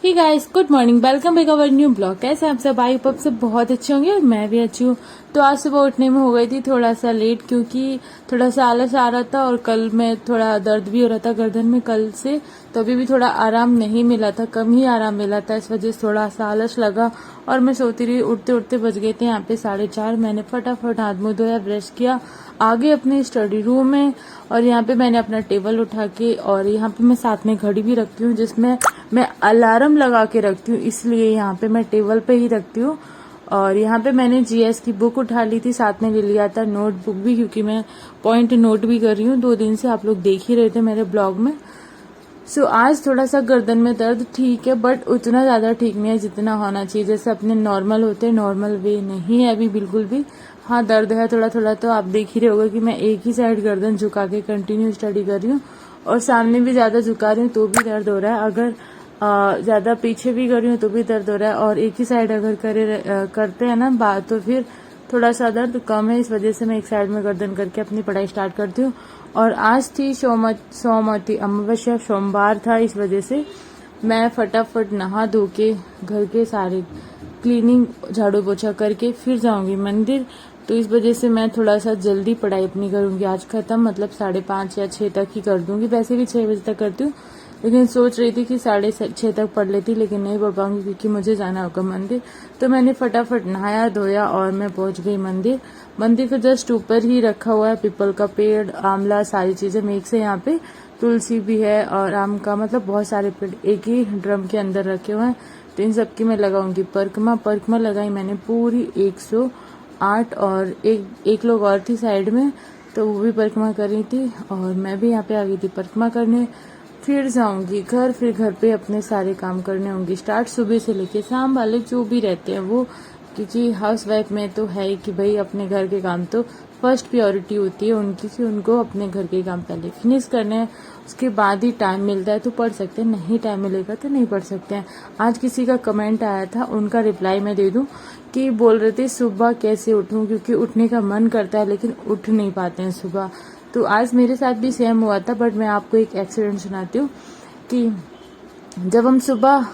Hey guys, good morning. Welcome back our new blog. कैसे आप सब? आई होप आप सब बहुत अच्छे होंगे और मैं भी अच्छी हूँ। तो आज सुबह उठने में हो गई थी थोड़ा सा लेट, क्योंकि थोड़ा सा आलस आ रहा था और कल में थोड़ा दर्द भी हो रहा था गर्दन में कल से। तो अभी भी थोड़ा आराम नहीं मिला था, कम ही आराम मिला था, इस वजह से थोड़ा सा आलस लगा और मैं सोती रही। उठते उठते बज गए थे यहाँ पे 4:30। मैंने फटाफट हाथ मुंह धोया, ब्रश किया, आगे अपने स्टडी रूम में। और यहाँ पे मैंने अपना टेबल उठा के, और यहाँ पे मैं साथ में घड़ी भी रखती हूँ जिसमें मैं अलार्म लगा के रखती हूँ, इसलिए यहाँ पे मैं टेबल पे ही रखती हूँ। और यहाँ पे मैंने जीएस की बुक उठा ली थी, साथ में ले लिया था नोटबुक भी, क्योंकि मैं पॉइंट नोट भी कर रही हूँ 2 दिन से, आप लोग देख ही रहे थे मेरे ब्लॉग में। सो आज थोड़ा सा गर्दन में दर्द ठीक है, बट उतना ज्यादा ठीक नहीं है जितना होना चाहिए, जैसे अपने नॉर्मल होते हैं नॉर्मल वे नहीं है अभी बिल्कुल भी। हाँ, दर्द है थोड़ा थोड़ा, तो आप देख ही रहे होगे कि मैं एक ही साइड गर्दन झुका के कंटिन्यू स्टडी कर रही हूँ और सामने भी ज्यादा झुका रही हूँ तो भी दर्द हो रहा है। अगर ज्यादा पीछे भी कर रही हूँ तो भी दर्द हो रहा है, और एक ही साइड अगर करते हैं ना बात, तो फिर थोड़ा सा दर्द कम है, इस वजह से मैं एक साइड में गर्दन करके अपनी पढ़ाई स्टार्ट करती हूँ। और आज थी सोमवती अमावस्या, सोमवार था, इस वजह से मैं फटाफट नहा धो के घर के सारे क्लीनिंग झाड़ू पोछा करके फिर जाऊंगी मंदिर। तो इस वजह से मैं थोड़ा सा जल्दी पढ़ाई अपनी करूंगी आज खत्म, मतलब 5:30 या 6 तक ही कर दूंगी। वैसे भी 6 बजे तक करती हूँ, लेकिन सोच रही थी कि 6:30 तक पढ़ लेती, लेकिन नहीं पढ़ पाऊंगी क्योंकि मुझे जाना होगा मंदिर। तो मैंने फटाफट नहाया धोया और मैं पहुंच गई मंदिर। मंदिर के जस्ट ऊपर ही रखा हुआ है पीपल का पेड़, आंवला, सारी चीजें मिक्स है यहाँ पे, तुलसी भी है और आम का, मतलब बहुत सारे पेड़ एक ही ड्रम के अंदर रखे हुए हैं। तो इन सबकी मैं लगाऊंगी परिक्रमा लगाई मैंने पूरी 108, और एक लोग और थी साइड में, तो वो भी परिक्रमा कर रही थी और मैं भी यहाँ पे आ गई थी परिक्रमा करने। फिर जाऊंगी घर, फिर घर पे अपने सारे काम करने होंगे स्टार्ट, सुबह से लेके शाम वाले जो भी रहते हैं वो, क्योंकि हाउस वाइफ में तो है ही कि भाई अपने घर के काम तो फर्स्ट प्रायोरिटी होती है उनकी, कि उनको अपने घर के काम पहले फिनिश करने हैं, उसके बाद ही टाइम मिलता है तो पढ़ सकते हैं, नहीं टाइम मिलेगा तो नहीं पढ़ सकते हैं। आज किसी का कमेंट आया था, उनका रिप्लाई मैं दे दूं, कि बोल रहे थे सुबह कैसे उठूं, क्योंकि उठने का मन करता है लेकिन उठ नहीं पाते हैं सुबह। तो आज मेरे साथ भी सेम हुआ था, बट मैं आपको एक एक्सीडेंट सुनाती हूँ कि जब हम सुबह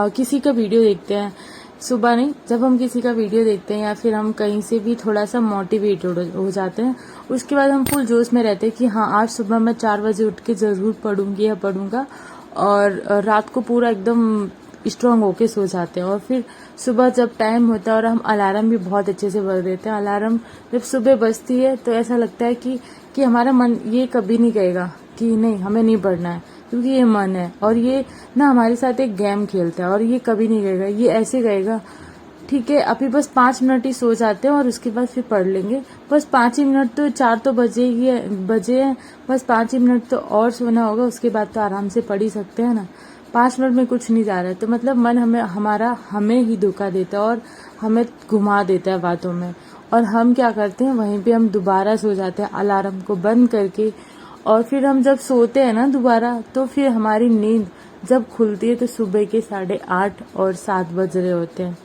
किसी का वीडियो देखते हैं, सुबह नहीं, जब हम किसी का वीडियो देखते हैं या फिर हम कहीं से भी थोड़ा सा मोटिवेट हो जाते हैं, उसके बाद हम फुल जोश में रहते हैं कि हाँ आज सुबह मैं 4 बजे उठ के जरूर पढ़ूंगी या पढ़ूंगा, और रात को पूरा एकदम स्ट्रांग होके सो जाते हैं। और फिर सुबह जब टाइम होता है, और हम अलार्म भी बहुत अच्छे से बज देते हैं, अलार्म जब सुबह बजती है तो ऐसा लगता है कि हमारा मन ये कभी नहीं कहेगा कि नहीं हमें नहीं पढ़ना है, क्योंकि ये मन है और ये ना हमारे साथ एक गेम खेलता है, और ये कभी नहीं कहेगा, ये ऐसे कहेगा ठीक है अभी बस 5 मिनट ही सो जाते हैं और उसके बाद फिर पढ़ लेंगे, बस 5 ही मिनट, तो 4 तो बजे हैं, बस 5 ही मिनट तो और सोना होगा, उसके बाद तो आराम से पढ़ ही सकते हैं ना, 5 मिनट में कुछ नहीं जा रहा है। तो मतलब मन हमें ही धोखा देता है और हमें घुमा देता है बातों में, और हम क्या करते हैं वहीं पे हम दोबारा सो जाते हैं अलार्म को बंद करके। और फिर हम जब सोते हैं ना दोबारा, तो फिर हमारी नींद जब खुलती है तो सुबह के 8:30 और 7 बज रहे होते हैं,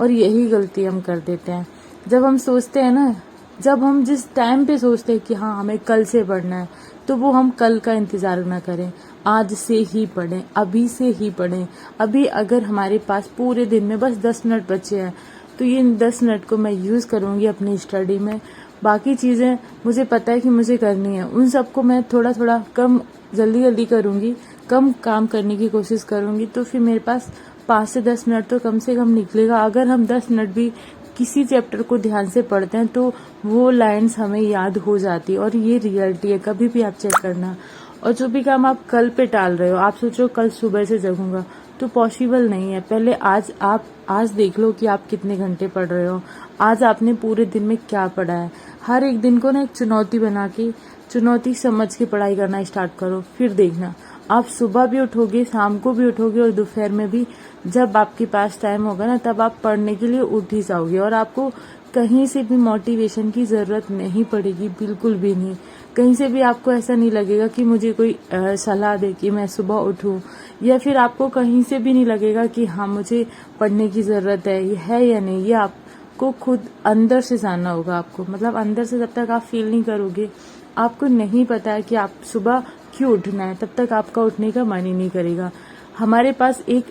और यही गलती हम कर देते हैं। जब हम सोचते हैं ना, जब हम जिस टाइम पे सोचते हैं कि हाँ हमें कल से पढ़ना है, तो वो हम कल का इंतजार ना करें, आज से ही पढ़ें, अभी से ही पढ़ें। अभी अगर हमारे पास पूरे दिन में बस 10 मिनट बचे हैं, तो ये 10 मिनट को मैं यूज करूंगी अपनी स्टडी में। बाकी चीजें मुझे पता है कि मुझे करनी है, उन सबको मैं थोड़ा थोड़ा कम जल्दी करूंगी, कम काम करने की कोशिश करूंगी, तो फिर मेरे पास 5 से 10 मिनट तो कम से कम निकलेगा। अगर हम 10 मिनट भी किसी चैप्टर को ध्यान से पढ़ते हैं तो वो लाइंस हमें याद हो जाती है, और ये रियलिटी है, कभी भी आप चेक करना। और जो भी काम आप कल पे टाल रहे हो, आप सोचो कल सुबह से जगूंगा, तो पॉसिबल नहीं है। पहले आज देख लो कि आप कितने घंटे पढ़ रहे हो, आज आपने पूरे दिन में क्या पढ़ा है। हर एक दिन को ना एक चुनौती बना के, चुनौती समझ के पढ़ाई करना स्टार्ट करो, फिर देखना आप सुबह भी उठोगे, शाम को भी उठोगे, और दोपहर में भी जब आपके पास टाइम होगा ना, तब आप पढ़ने के लिए उठ ही जाओगे, और आपको कहीं से भी मोटिवेशन की जरूरत नहीं पड़ेगी, बिल्कुल भी नहीं। कहीं से भी आपको ऐसा नहीं लगेगा कि मुझे कोई सलाह दे कि मैं सुबह उठूं, या फिर आपको कहीं से भी नहीं लगेगा कि हाँ मुझे पढ़ने की जरूरत है या नहीं। ये आपको खुद अंदर से जानना होगा आपको, मतलब अंदर से जब तक आप फील नहीं करोगे, आपको नहीं पता है कि आप सुबह क्यों उठना है, तब तक आपका उठने का मन ही नहीं करेगा। हमारे पास एक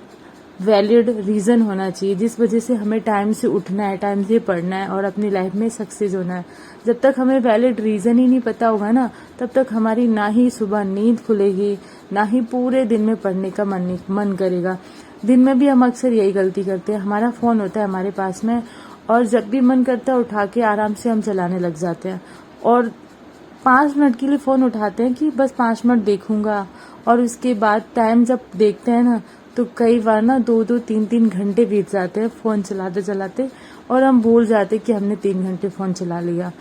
वैलिड रीज़न होना चाहिए जिस वजह से हमें टाइम से उठना है, टाइम से पढ़ना है और अपनी लाइफ में सक्सेस होना है। जब तक हमें वैलिड रीज़न ही नहीं पता होगा ना, तब तक हमारी ना ही सुबह नींद खुलेगी, ना ही पूरे दिन में पढ़ने का मन करेगा। दिन में भी हम अक्सर यही गलती करते हैं, हमारा फ़ोन होता है हमारे पास में और जब भी मन करता है उठा के आराम से हम चलाने लग जाते हैं और 5 मिनट के लिए फ़ोन उठाते हैं कि बस 5 मिनट देखूंगा, और उसके बाद टाइम जब देखते हैं ना तो कई बार ना 2-2 3-3 घंटे बीत जाते हैं फ़ोन चलाते चलाते, और हम भूल जाते कि हमने 3 घंटे फ़ोन चला लिया।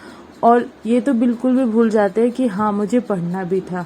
और ये तो बिल्कुल भी भूल जाते हैं कि हाँ मुझे पढ़ना भी था।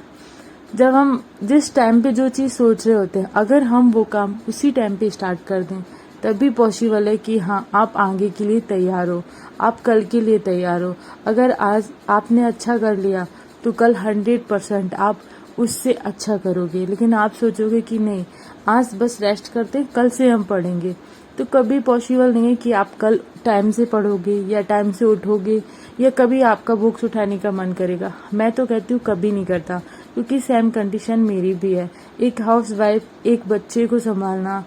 जब हम जिस टाइम पे जो चीज़ सोच रहे होते हैं, अगर हम वो काम उसी टाइम पे स्टार्ट कर दें, तभी पॉसिबल है कि हाँ आप आगे के लिए तैयार हो, आप कल के लिए तैयार हो। अगर आज आपने अच्छा कर लिया तो कल 100% आप उससे अच्छा करोगे। लेकिन आप सोचोगे कि नहीं, आज बस रेस्ट करते, कल से हम पढ़ेंगे, तो कभी पॉसिबल नहीं है कि आप कल टाइम से पढ़ोगे या टाइम से उठोगे या कभी आपका बुक्स उठाने का मन करेगा। मैं तो कहती हूँ कभी नहीं करता, क्योंकि सेम कंडीशन मेरी भी है। एक हाउसवाइफ, एक बच्चे को संभालना,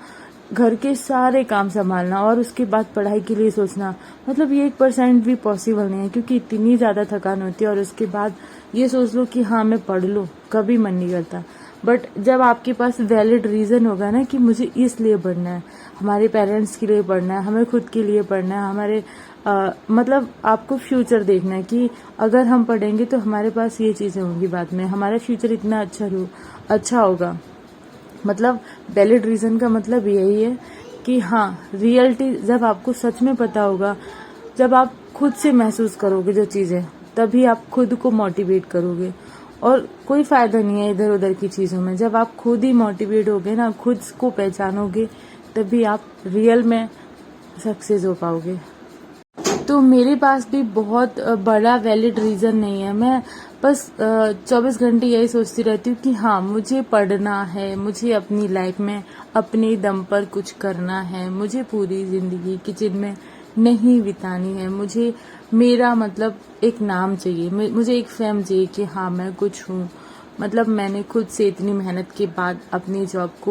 घर के सारे काम संभालना और उसके बाद पढ़ाई के लिए सोचना, मतलब ये 1% भी पॉसिबल नहीं है, क्योंकि इतनी ज़्यादा थकान होती है। और उसके बाद ये सोच लो कि हाँ मैं पढ़ लूँ, कभी मन नहीं करता। बट जब आपके पास वैलिड रीज़न होगा ना कि मुझे इसलिए पढ़ना है, हमारे पेरेंट्स के लिए पढ़ना है, हमें खुद के लिए पढ़ना है, हमारे मतलब आपको फ्यूचर देखना है कि अगर हम पढ़ेंगे तो हमारे पास ये चीज़ें होंगी, बाद में हमारा फ्यूचर इतना अच्छा होगा। मतलब वैलिड रीज़न का मतलब यही है कि हाँ रियलिटी जब आपको सच में पता होगा, जब आप खुद से महसूस करोगे जो चीज़ें, तभी आप खुद को मोटिवेट करोगे। और कोई फ़ायदा नहीं है इधर उधर की चीज़ों में। जब आप खुद ही मोटिवेट होगे ना, खुद को पहचानोगे, तभी आप रियल में सक्सेस हो पाओगे। तो मेरे पास भी बहुत बड़ा वैलिड रीज़न नहीं है। मैं बस 24 घंटे यही सोचती रहती हूँ कि हाँ मुझे पढ़ना है, मुझे अपनी लाइफ में अपने दम पर कुछ करना है, मुझे पूरी ज़िंदगी किचन में नहीं बितानी है, मुझे मेरा मतलब एक नाम चाहिए, मुझे एक फेम चाहिए कि हाँ मैं कुछ हूँ। मतलब मैंने खुद से इतनी मेहनत के बाद अपनी जॉब को